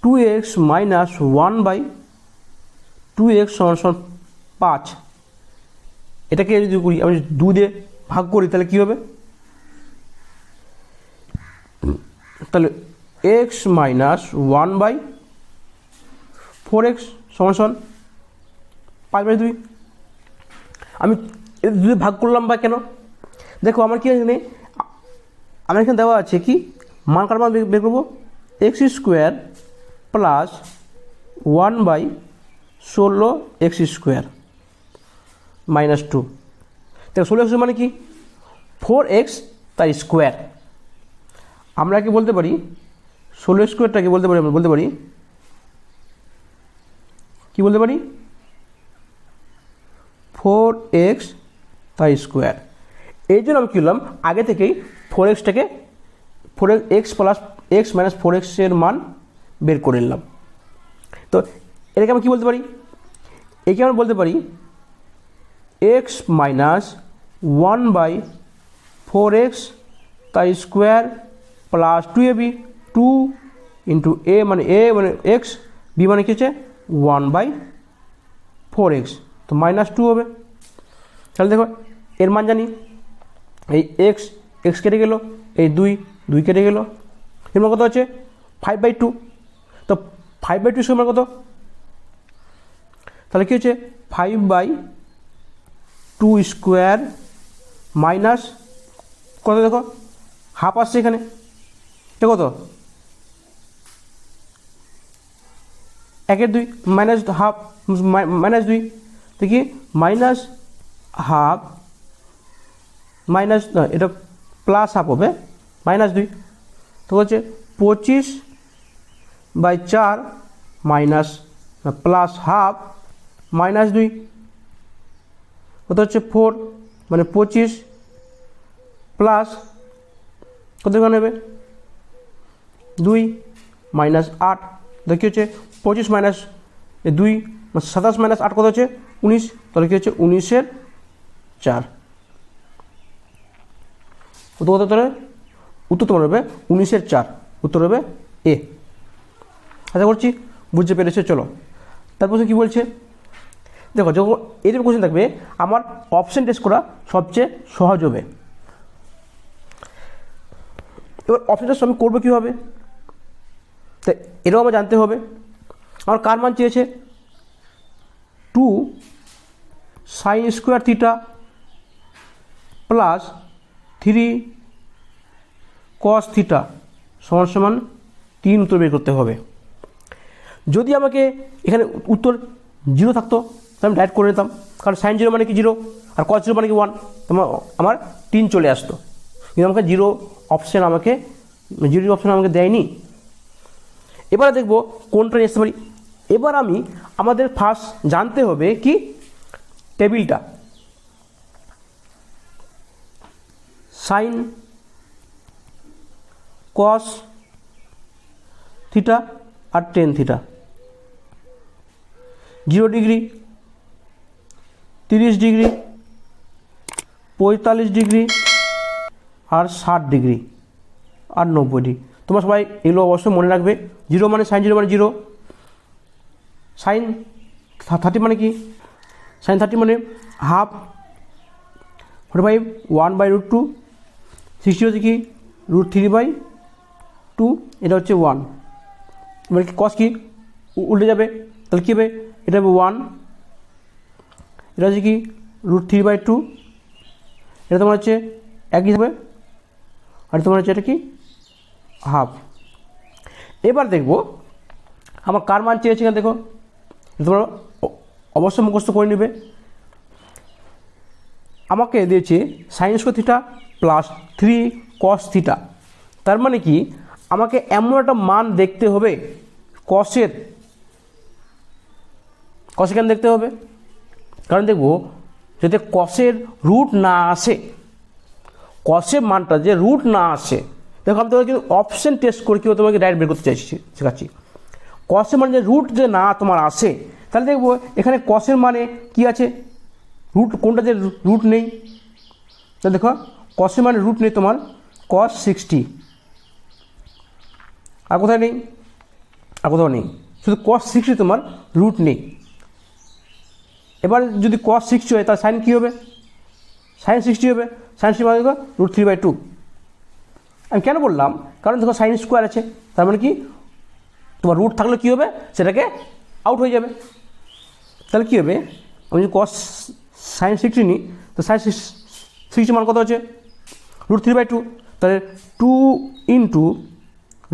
Speaker 1: 2x মাইনাস 1/2x সমান 5। এটাকে যদি করি, আমি 2 দিয়ে ভাগ করি, তাহলে কী হবে? তাহলে x মাইনাস 1/4x সমান 5/2। আমি 2 ভাগ করলাম বা কেন? দেখো আমার কি এখানে, আমার এখানে দেওয়া আছে কি মান, কার মান বের করবো? x² plus 1/16x² -2। দেখো 16x মানে কি 4x তার স্কোয়ার। আমরা কি বলতে পারি 16² বলতে পারি, আমরা বলতে পারি কি বলতে পারি 4x তার স্কোয়ার। এই জন্য আমি কী করলাম, আগে থেকেই 4xটাকে 4x plus x minus 4x এর মান বের করে নিলাম। তো এটাকে আমি কী বলতে পারি? একে আমরা বলতে পারি x মাইনাস 1/4x তার square plus 2ab, 2 into a মানে x, b মানে কি হচ্ছে 1/4x, তো -2 হবে। তাহলে দেখো এর মান জানি, এই x কেটে গেল, এই 2 কেটে গেল, এর মান কত হচ্ছে 5/2। তো 5/2 সমান কত, তাহলে কী হচ্ছে 5/2 স্কোয়ার মাইনাস কত, দেখো হাফ আসছে এখানে, এটা কত 1/2 মাইনাস হাফ -2, দেখি -½ মাইনাস না, এটা প্লাস হাফ হবে -2, তো হচ্ছে 25/4 মাইনাস প্লাস হাফ -2, কত হচ্ছে 4, মানে 25 প্লাস কত নেবে 2 -8, দেখি হচ্ছে 25 মাইনাস 2 27 মাইনাস 8 কত হচ্ছে 19, তাহলে কী হচ্ছে 19/4, কত তাহলে উত্তর তোমার হবে 19/4, উত্তর হবে এ। আশা করছি বুঝতে পেরেছে। চলো তারপর কী বলছে, দেখো যখন এরকম কোশ্চেন থাকবে আমার অপশন টেস্ট করা সবচেয়ে সহজ হবে। এবার অপশন টেস্ট আমি করবো কীভাবে, তাই এটাও আমার জানতে হবে। আমার কার মান চেয়েছে 2 sin square theta plus 3 cos theta সমান 3 উত্তর বের করতে হবে। যদি আমাকে এখানে উত্তর 0 থাকতো তাহলে আমি ডাইরেক্ট করে নিতাম, কারণ sin 0 মানে কি 0 আর cos 0 মানে কি 1, তোমার আমার 3 চলে আসতো, কিন্তু আমাকে 0 অপশান আমাকে দেয়নি। এবারে দেখব কোনটা নিয়ে আসতে পারি। এবার আমাদের ফার্স্ট জানতে হবে কি টেবিলটা, সাইন কস থিটা আর tan theta, 0 degree, 30 degree, 45 degree আর 60 ডিগ্রি আর 90 ডিগ্রি। তোমরা সবাই এগুলো অবশ্যই মনে রাখবে। 0 মানে সাইন 0 মানে 0, সাইন 30 মানে কি, সাইন 30 মানে হাফ 45 1/√2, 60 হচ্ছে কি √3/2, এটা হচ্ছে 1। এবার কি কস কি উল্টে যাবে, তাহলে কী হবে, এটা হবে 1, এটা হচ্ছে কি √3/2, এটা তোমার হচ্ছে একই হবে, আর তোমার হচ্ছে এটা কি হাফ। এবার দেখব আমার কার মান চেয়েছে, এখানে দেখো তোমরা অবশ্যই মুখস্থ করে নেবে। আমাকে দিয়েছে sine square theta plus 3 cos theta, তার মানে কি আমাকে এমন একটা মান দেখতে হবে কসের কেন দেখতে হবে, কারণ দেখবো যাতে কসের রুট না আসে, কসের মানটা যে রুট না আসে। দেখো আমি তোমাকে কিন্তু অপশন টেস্ট করে কেউ তোমাকে ডাইরেক্ট বের করতে শেখাচ্ছি। কসের মানে যে রুট যে না তোমার আসে, তাহলে দেখবো এখানে কসের মানে কি আছে, রুট কোনটা যে রুট নেই, তাহলে দেখো কসের মানে রুট নেই তোমার cos 60, আর কোথায় নেই, আর কোথাও নেই, শুধু cos 60 তোমার রুট নেই। এবার যদি cos 60 হয় তাহলে সাইন কী হবে, সাইন 60 হবে, সাইন 60 মানে দেখো √3/2। আমি কেন বললাম, কারণ দেখো সাইন স্কোয়ার আছে, তার মানে কি তোমার রুট থাকলে কী হবে, সেটাকে আউট হয়ে যাবে। তাহলে কী হবে, আমি যদি cos সাইন 60 নিই তো সাইন 60 মান কত হচ্ছে √3/2, তাহলে 2 ×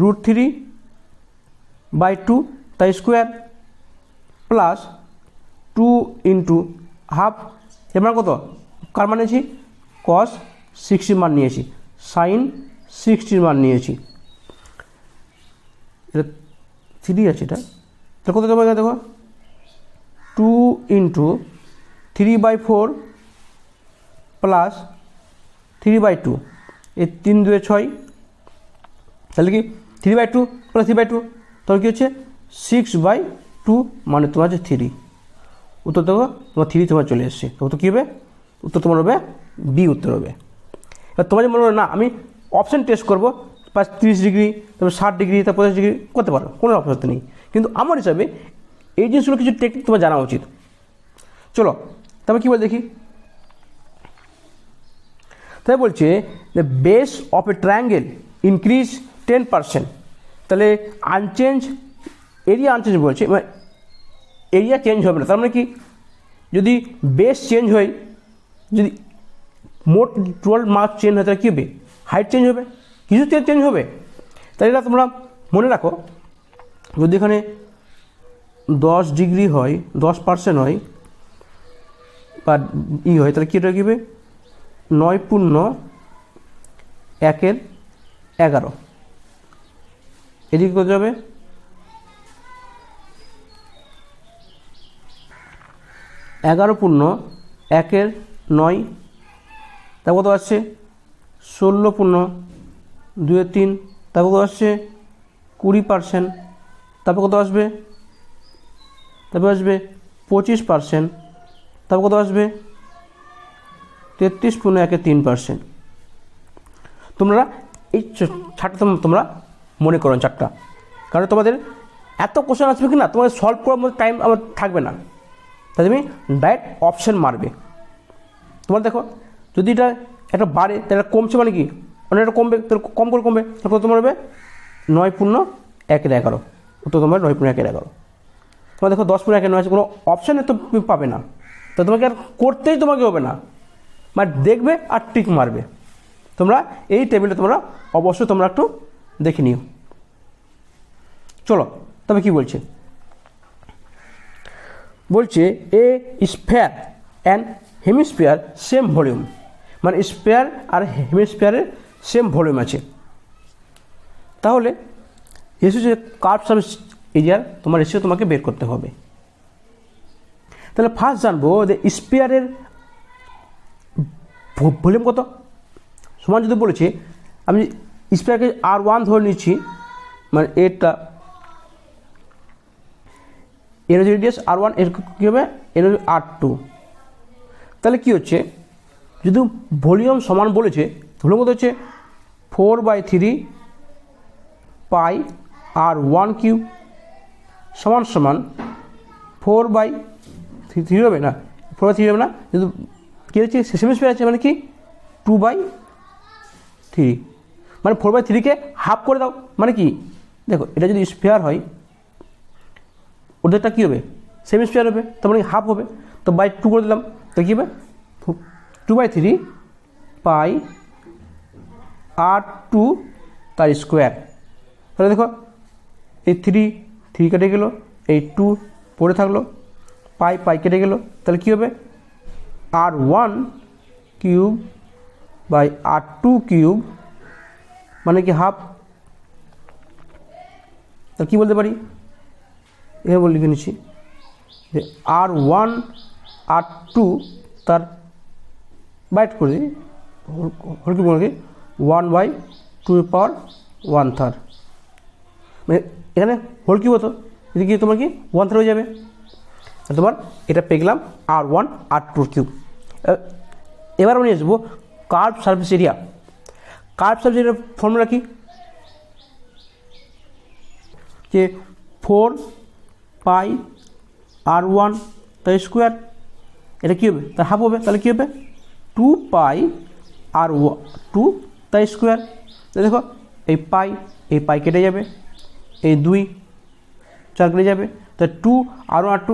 Speaker 1: √3/2 তাই স্কোয়ার প্লাস 2 × হাফ, এর মান কত, কার মান নিয়েছি cos 60 মান নিয়েছি, সাইন 60 মান নিয়েছি, এটা 3 আছে, এটা তাহলে কত দেবো, দেখো 2 × 3/4 প্লাস 3/2, এই 3 2 6, তাহলে কি 3/2 প্লাস 3/2, তখন কী হচ্ছে 6/2, মানে তোমার হচ্ছে 3। উত্তর দেখো তোমার 3 তোমার চলে এসছে, তো উত্তর কী হবে, উত্তর তোমার হবে বি উত্তর হবে। এবার তোমার যে মনে হয় না আমি অপশান টেস্ট করবো 30 ডিগ্রি, তারপর 60 ডিগ্রি, তারপর 45 ডিগ্রি করতে পারো, কোনো অপশন নেই, কিন্তু আমার হিসাবে এই জিনিসগুলো কিছু টেকনিক তোমার জানা উচিত। চলো তারপর কী বলে দেখি। তাই বলছে the base of a triangle increase 10%। তাহলে আনচেঞ্জ এরিয়া আনচেঞ্জ বলছে, মানে এরিয়া চেঞ্জ হবে না। তার মানে কি, যদি বেস চেঞ্জ হয়, যদি মোট টোটাল মাস চেঞ্জ হয় তাহলে কী হবে, হাইট চেঞ্জ হবে, কিছু চেঞ্জ হবে। তাই এটা তোমরা মনে রাখো, যদি এখানে 10 ডিগ্রি হয়, 10% হয় বা হয়, তাহলে কী রাখবে 9/1/11। এদিকে কত যাবে 11/1/9। তারপর কত আসছে 16/2/3। তারপর কত আসছে 20%। তারপর কত আসবে 25%। তারপর কত আসবে 33/1/3%। তোমরা এই ছাড়টা তোমরা মনে করো চারটা, কারণ তোমাদের এত কোশ্চেন আসবে কি না, তোমাদের সলভ করার মধ্যে টাইম আমার থাকবে না। তাই তুমি ডাইরেক্ট অপশান মারবে। তোমার দেখো, যদি এটা একটা বাড়ে তাহলে কমছে মানে কি, মানে এটা কমবে, তাহলে কম করে কমবে, তারপর তোমার হবে 9/1/11। তো তোমার 9/1/11। তোমার দেখো 10/1/9 আছে, কোনো অপশানে তো তুমি পাবে না, তো তোমাকে আর করতেই তোমাকে হবে না, মানে দেখবে আর টিক মারবে। তোমরা এই টেবিলে তোমরা অবশ্যই তোমরা একটু দেখে নিও। চলো তবে কি বলছে, বলছে a sphere and hemisphere same volume, মানে স্ফেয়ার আর হেমিস্ফিয়ারের সেম ভলিউম আছে। তাহলে এসে কার্ভ সারফেস এরিয়ার তোমার রেশিও তোমাকে বের করতে হবে। তাহলে ফার্স্ট জানবো যে স্ফিয়ারের ভলিউম কত। সমান যদি বলেছে, আমি স্ফিয়ারকে R1 ধরে নিচ্ছি, মানে এটা এর রেডিয়াস R1, এর কী হবে এর R2। তাহলে কী হচ্ছে, যদি ভলিউম সমান বলেছে, ভলিউম কত হচ্ছে 4/3 পাই R1³ সমান সমান 4/3 হবে না, 4/3 হবে না, যদি কী হচ্ছে সেমিস্ফিয়ার আছে, মানে কি 2/3, মানে 4/3কে হাফ করে দাও। মানে কি, দেখো এটা যদি স্ফিয়ার হয়, ওদেরটা কী হবে সেমিস্ফিয়ার হবে, তার মানে হাফ হবে, তো 2 করে দিলাম, তো কী হবে 2/3 পাই R2 তার স্কোয়ার। তাহলে দেখো এই 3 কেটে গেলো, এই 2 পড়ে থাকলো, পাই কেটে গেলো, তাহলে কী হবে R1³ বাই R2³ মানে কি হাফ। তাহলে কী বলতে পারি, এখানে বলে লিখে নিচ্ছি যে R1 R2 তার বাইট করে দিই, হল কি বলে 1/2⁻1/3, মানে এখানে হোল কিউব হতো, এদিকে তোমার কি 1/3 হয়ে যাবে। তোমার এটা পেয়ে গেলাম R1 R2³। এবার আমি আসবো curve surface area. Curve surface এরিয়ার ফর্মুলা কি, যে 4 πR1 তার স্কোয়ার, এটা কী হবে তার হাফ হবে, তাহলে কী হবে 2 πR2 তার স্কোয়ার। দেখো এই পাই কেটে যাবে, এই 2 4 কেটে যাবে, তাহলে 2 R1 R2,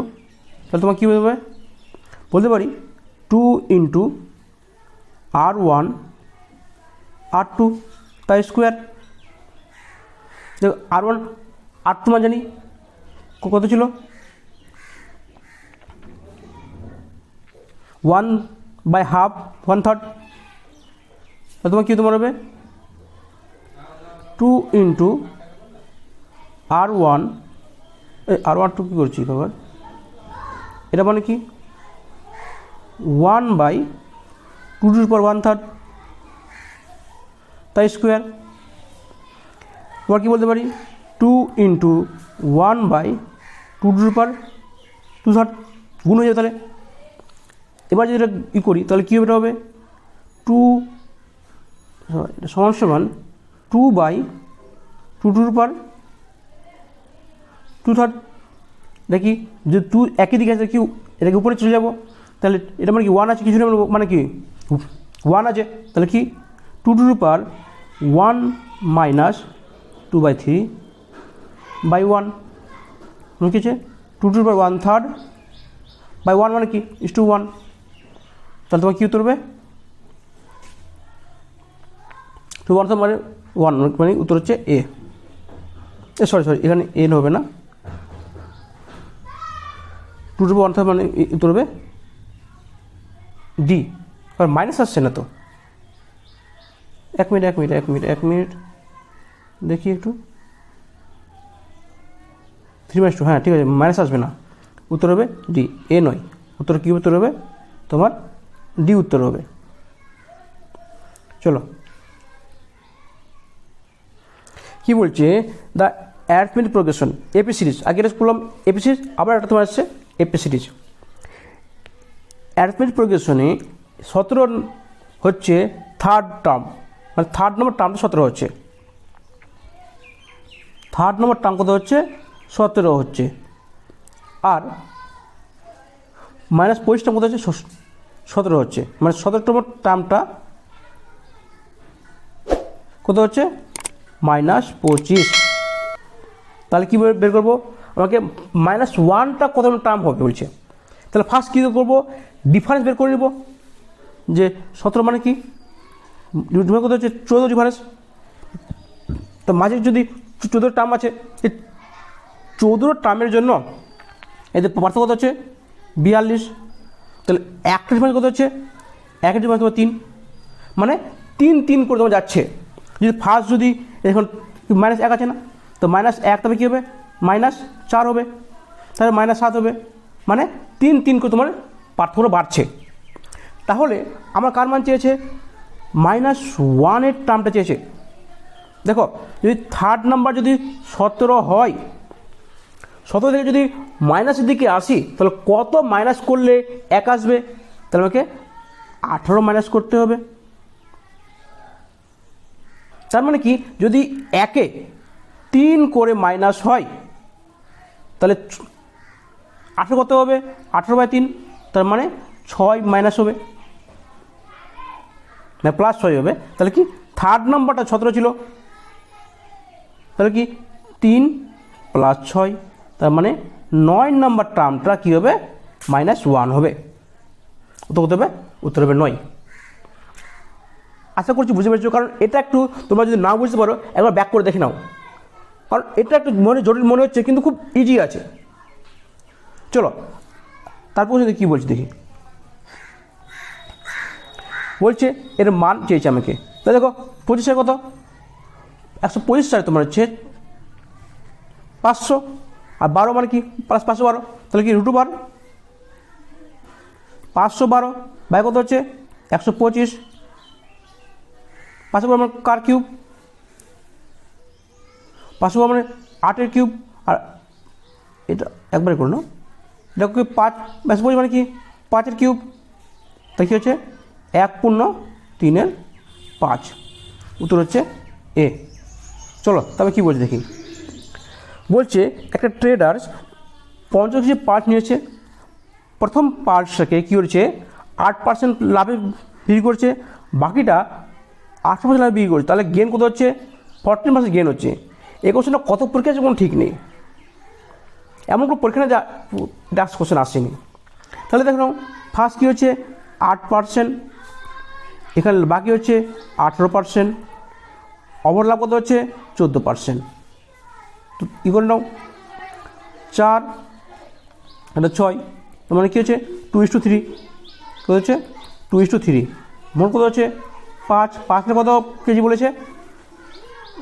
Speaker 1: তাহলে তোমার কী হবে বলতে পারি 2 × R1 R2 তার স্কোয়ার। দেখো R1 R2 মানে জানি কত ছিল 1/2 1/3, তাহলে তোমার কী তোমার হবে 2 × R1 R1 R2 কী করছি খবর, এটা মানে কি 1/2⁻1/3 তাই স্কোয়ার। তোমার কী বলতে পারি 2 × 1/2⁻2⁵ গুণ হয়ে যাবে। তাহলে এবার যদি এটা ই করি তাহলে কী হবে 2 সমান সমান 2/2⁻2⁵। দেখি যদি টু একই দিকে আছে কি এটাকে উপরে চলে যাবো, তাহলে এটা মানে কি ওয়ান আছে, কিছু মানে কি ওয়ান আছে, তাহলে কি 2^1 মাইনাস 2/3/1 কি আছে 2^1/3 বাই 1 মানে কি = 1, তাহলে তোমার কী উত্তর হবে 2 মানে 1 মানে উত্তর হচ্ছে এ। সরি এখানে এন হবে না, 2^1 মানে উত্তর হবে ডি, কারণ মাইনাস আসছে না তো। এক মিনিট দেখি একটু 3/2, হ্যাঁ ঠিক আছে, মাইনাস আসবে না, উত্তর হবে ডি, এ নয়। উত্তর কী উত্তর হবে তোমার ডি উত্তর হবে। চলো কি বলছে, the arithmetic progression AP series, আগে এটা করলাম এপি সিরিজ, আবার একটা তোমার আসছে এপি সিরিজ। অ্যারিথমেটিক প্রোগ্রেশনে 17 হচ্ছে থার্ড টার্ম, মানে থার্ড নম্বর টার্মটা 17 হচ্ছে, থার্ড নম্বর টার্ম কত হচ্ছে 17 হচ্ছে, আর -25 টার্ম কত হচ্ছে 17 হচ্ছে, মানে 17 নম্বর টার্মটা কত হচ্ছে -25। তাহলে কী বের করবো, আমাকে -1টা কত টার্ম হবে বলছে, তাহলে ফার্স্ট কী করবো, ডিফারেন্স বের করে নেব, যে 17 মানে কি কত হচ্ছে 14 ডিফারেন্স, তো মাঝে যদি 14 টার্ম আছে, এই 14 টার্মের জন্য এদের পার্থক্য কত হচ্ছে 42, তাহলে একটা ডিফারেন্স কত হচ্ছে, একটা ডিফারেন্স তোমার 3, মানে 3 করে তোমার যাচ্ছে। যদি ফার্স্ট যদি এখন -1 আছে না, তো -1 তবে কী হবে -4 হবে, তাহলে -7 হবে, মানে 3 করে তোমার পার্থক্য বাড়ছে। তাহলে আমার কার মান চেয়েছে, -1 টার্মটা চেয়েছে। দেখো যদি থার্ড নাম্বার যদি 17 হয়, 17 থেকে যদি মাইনাসের দিকে আসি, তাহলে কত মাইনাস করলে 1 আসবে, তাহলে আমাকে 18 মাইনাস করতে হবে। তার মানে কি, যদি 1-এ 3 করে মাইনাস হয়, তাহলে 18 কত হবে 18/3, তার মানে 6 মাইনাস হবে, না +6 হবে। তাহলে কি থার্ড নাম্বারটা 17 ছিল, তাহলে কি 3 + 6, তার মানে 9 নাম্বার টার্মটা কী হবে -1 হবে, উত্তর কত হবে, উত্তর হবে 9। আশা করছি বুঝতে পেরেছো, কারণ এটা একটু তোমরা যদি না বুঝতে পারো একবার ব্যাক করে দেখে নাও, কারণ এটা একটু জটিল মনে হচ্ছে কিন্তু খুব ইজি আছে। চলো তারপর যদি কী বলছি দেখি, বলছে এর মান চেয়েছে আমাকে, তাই দেখো 25 কত 125 তোমার হচ্ছে 500, আর 12 মানে কি +512, তাহলে কি √12, 512 বাই কত হচ্ছে 125, 512 মানে কার কিউব, 512 মানে 8-এর কিউব, আর এটা একবারে করলো, এটা কি 5 125 মানে কি 5-এর কিউব, তাই কী হচ্ছে 1×3=5, উত্তর হচ্ছে এ। চলো তবে কী বলছে দেখি, বলছে একটা ট্রেডার্স 50 কেজি পার্ট নিয়েছে, প্রথম পার্টটাকে কী করেছে 8% লাভে বিক্রি করছে, বাকিটা 8% লাভে বিক্রি করছে, তাহলে গেন কত হচ্ছে 14% গেন হচ্ছে। এই কোশ্চেনটা কত পরীক্ষা আছে কোনো ঠিক নেই, এমন কোনো পরীক্ষা না যা ডাক্স কোশ্চেন আসেনি। তাহলে দেখো ফার্স্ট কী হচ্ছে 8%, এখানে বাকি হচ্ছে 18%, ওভারল্যাপ কত হচ্ছে 14%, তো কী করে নাও 4 এটা 6, তো মানে কী হচ্ছে 2:3, কত হচ্ছে 2:3, মোট কত হচ্ছে 5 কত কেজি বলেছে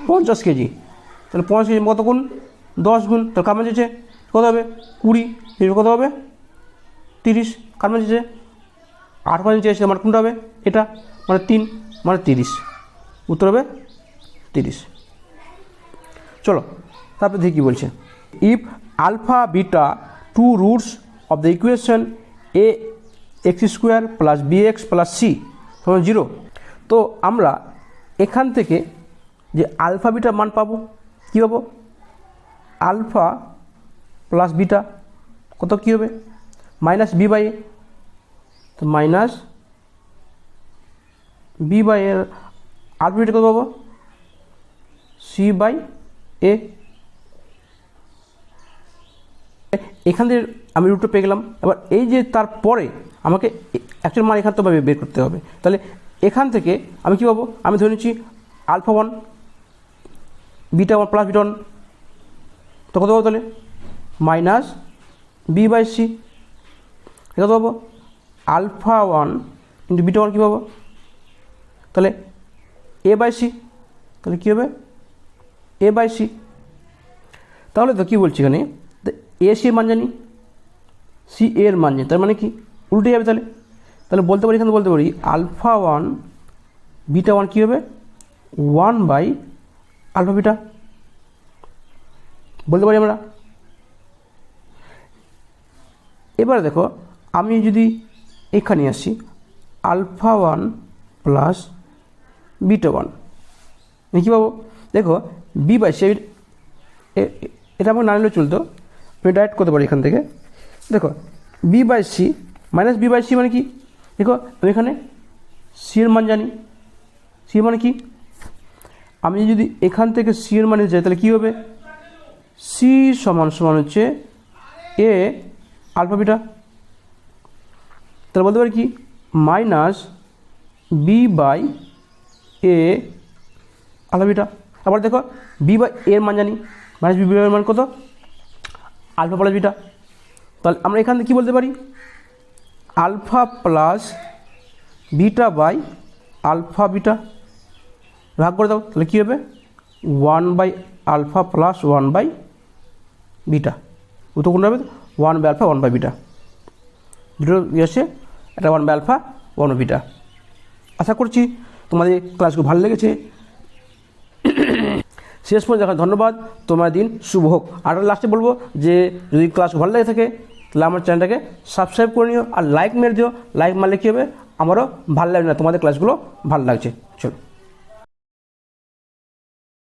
Speaker 1: 50 কেজি, তাহলে 50 কেজি কত গুণ 10 গুণ, তাহলে কার মান চেয়েছে কত হবে 20, এর কত হবে 30, কার মান চেয়েছে 8% চেয়েছে, মানে কোনটা হবে এটা, মানে 3 মানে 30, উত্তর হবে 30। চলো তারপরে দেখি কী বলছে, if alpha beta 2 roots of the equation ax² + bx + c = 0, তো আমরা এখান থেকে যে আলফা বিটার মান পাবো, কী পাবো আলফা + বিটা কত কী হবে মাইনাস বি বাই এ, তো মাইনাস বি বাই এর আলফা বিটা কত পাবো সি বাই এ। এখান থেকে আমি রুটটা পেয়ে গেলাম। এবার এই যে তারপরে আমাকে অ্যাকচুয়াল মান এখান থেকে বের করতে হবে। তাহলে এখান থেকে আমি কী পাবো, আমি ধরে নিচ্ছি আলফা 1 বিটা 1 প্লাস বিটা 1, তো কত পাবো তাহলে মাইনাস বি বাই সি, কত পাবো আলফা 1 ইন্টু বিটা 1 কী পাবো তাহলে এ বাই সি, তাহলে কী হবে এ বাই সি। তাহলে তো কী বলছি এখানে এ সি এর মান জানি, সি এর মান জানি, তার মানে কি উল্টে যাবে। তাহলে তাহলে বলতে পারি এখানে বলতে পারি আলফা 1 বিটা 1 কী হবে 1 বাই আলফা বিটা, বলতে পারি আমরা। এবারে দেখো আমি যদি এখানে আসি আলফা 1 প্লাস বিটা 1 কী পাবো, দেখো বি বাই সি, এটা আমাকে না নিলে চলতো, আমি ডাইরেক্ট করতে পারি এখান থেকে। দেখো B by C minus B by C মানে কি, দেখো আমি এখানে সি এর মান জানি, সি এর মানে কি, আমি যদি এখান থেকে সি এর মানে যাই তাহলে কী হবে সি সমান সমান হচ্ছে এ আলফা বিটা, তাহলে বলতে পারি কি minus B by A alpha beta. আবার দেখো বি বাই এর মান জানি, মাইনাস বি বাই এর মান কত আলফা প্লাস বিটা, তাহলে আমরা এখান থেকে কী বলতে পারি alpha plus beta by alpha beta, ভাগ করে দাও তাহলে কী হবে 1 by alpha plus 1 by beta, উত্তর কোনটা হবে 1 বাই আলফা 1 বাই বিটা, দুটো এসে এটা 1 বাই আলফা 1 বাই বিটা। আশা করছি তোমাদের ক্লাসগুলো ভালো লেগেছে। শেষ পর্যন্ত দেখার ধন্যবাদ, তোমার দিন শুভ হোক। আর লাস্টে বলবো যে যদি ক্লাস ভালো লেগে থাকে তাহলে আমার চ্যানেলটাকে সাবস্ক্রাইব করে নিও আর লাইক মেরে দিও, লাইক মারলে কী হবে আমারও ভালো লাগবে না, তোমাদের ক্লাসগুলো ভালো লাগছে। চলো।